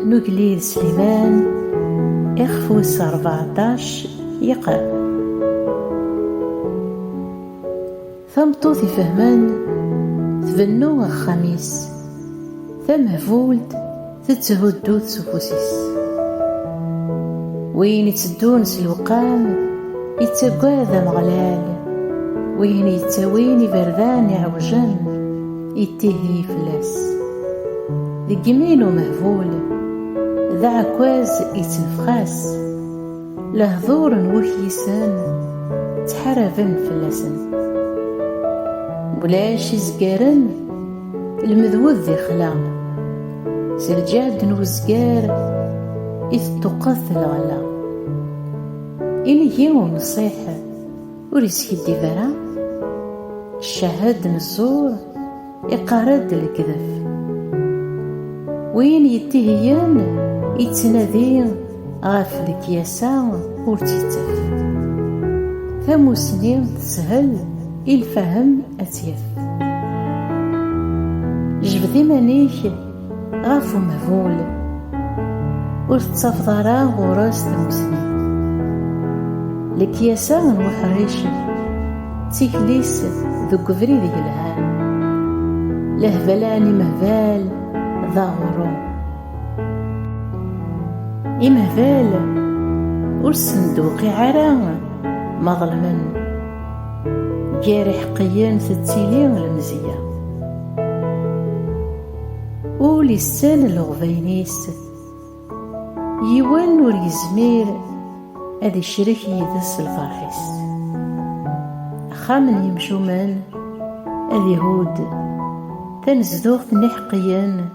نقليد سليمان إخفوس 14 يقرأ. ثمطوط يفهمان تبنو الخميس ثمهفولد تتهدو تسفوسيس وين يتدون سلوقام يتقاذى مغلال وين يتوين بردان يعوجن يتهي فلاس ذقمين ومهفول ذا عكواز يتنفخاس لهذور وكيسان تحرفن فلاسن ولاش يزقارن المذوذ ذي خلا سرجاد نوزقار إذ تقث الغلا إني يوم نصيحة وريسكي الدفرة الشهاد نزور إقارد الكذف وين يتهيان يتنادين غاف الكياسة ورتيتف ثمو سنين تسهل الفهم أتيف جبدي مانيك غافو مهفول ورتصفضرا غراس ثموسنين الكياسة نوحريش تيكليس ذو قفري ذي الهان لهبلاني مهبال ذا غرو إمهبال ورسندوقي عرا مظلما جاري حقيان تتيلين المزية ولي السان الغفينيس يوان ور يزمير هذا الشريك يدس الفرحيس خامن يمشومان هذا يهود تنزدوغ نحقيان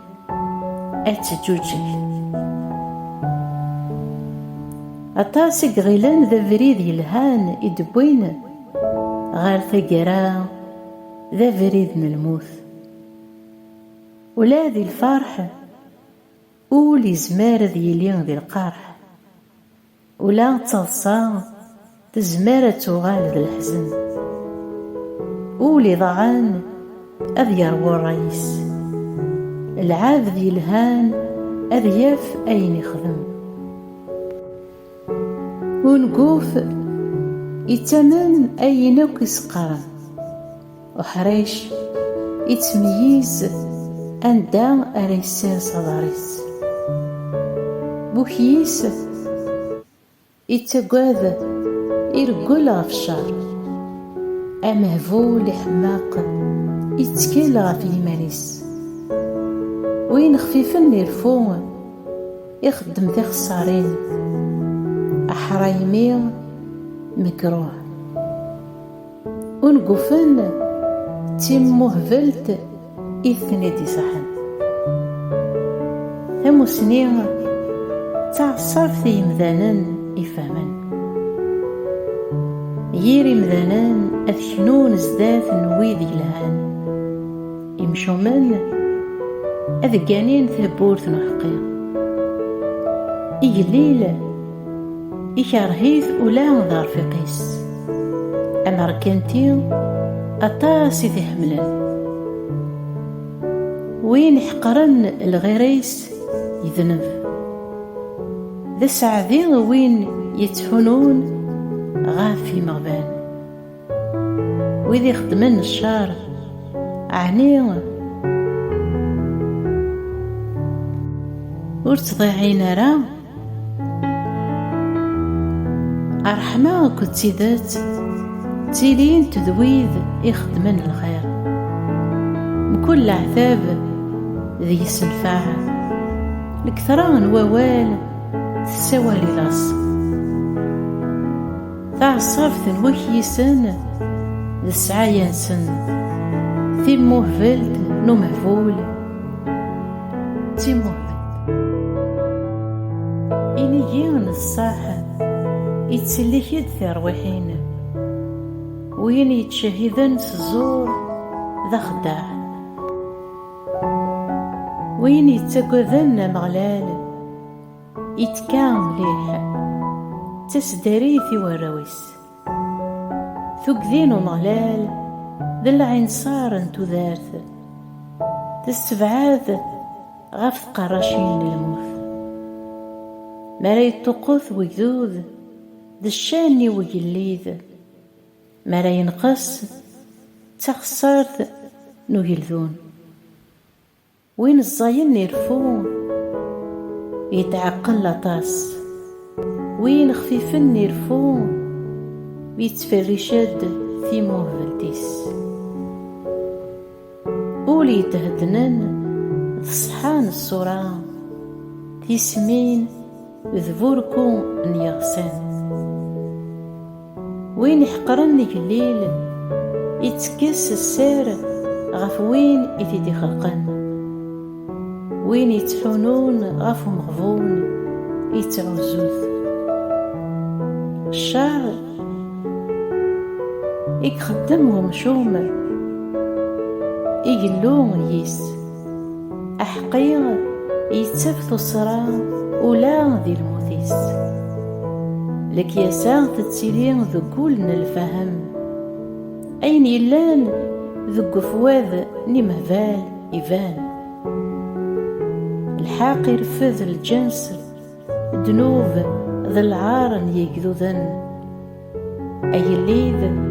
أتجوجك أطاسك غيلان ذا فريد يلهان يدبوين غار ثقرا ذا فريد من الموت ولا ذي الفرح أولي زمار ذي يلين ذي القرح ولا تصلصا تزمار تغال ذي الحزن أولي ضعان أذ يروى الرئيس العاب ذي الهان أذ ياف أين يخدم ونقوف يتمن أينك يسقرن وحريش يتميز أندا أريسان صداريس بوكيس يتقاذ يرقل غف الشهر أمهفول حماق يتكيل غف يمانيس وين خفيفن يرفون يخدم ذي خسارين أحرايمي مكروه ونقفن تيمو هبلت إثني دي صحن همو سنين تعصر في مذانن يفهمن ييري مذانن أذكنون زداث نويذي لهان يمشو من أذقانين ثبورت نحقيا إجليل إكارهيث ولا ضار في قيس أمريكانتين أطاسي ذي حملن وين يحقرن الغريس يذنب ذا سعذين وين يتحنون غافي مغبان وإذا يخدمن الشار عني ورتضيعين راه أرحمة كتسيدات تيلين تذويذ يخدمن الخير بكل عذاب ذي سنفع الكثران ووال تسوالي لاص تعصرت وكيسن السعايا سن ثيمو هفلد نو مهفول تيمو إني جيغن الصاحة يتسليكيد في رواحين وين يتشهدن سزور ذا خداع وين يتقذن مغلال يتكام مليح تسدريثي وراويس ثقذين مغلال ذا العين صار تذارث تستبعاذ غف قراشين للموت مرا يطقث ويذوذ ذا الشاني ويليذ، مرا ينقص تخسرت نويلذون. وين الزاين يرفون يتعقل لطاس، وين خفيفن يرفون يتفرشد ثيمو فلتيس. أولي تهدنن تصحان الصورة تيسمين ذبوركو نيغسان. وين يحقرن الليل يتكس السير غف وين يتيدي خلقن، وين يتحونون غف مغفون يتعوزوث. الشعر يخدمهم شومر يقلون يس أحقيغ يتسفثو صرا ولا ذي الموثيس. لك يسا تتسيلين ذكولنا الفهم أين يلان ذو فواذ نمهبال إيفان. الحاق يرفذ الجنس دنوب ذا العار يقذوذن، أي الليذ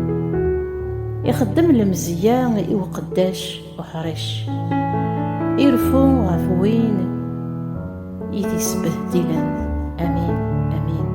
يخدم المزيان وقداش وحرش يرفو غفوين يدي سبهدلن. أمين آمين.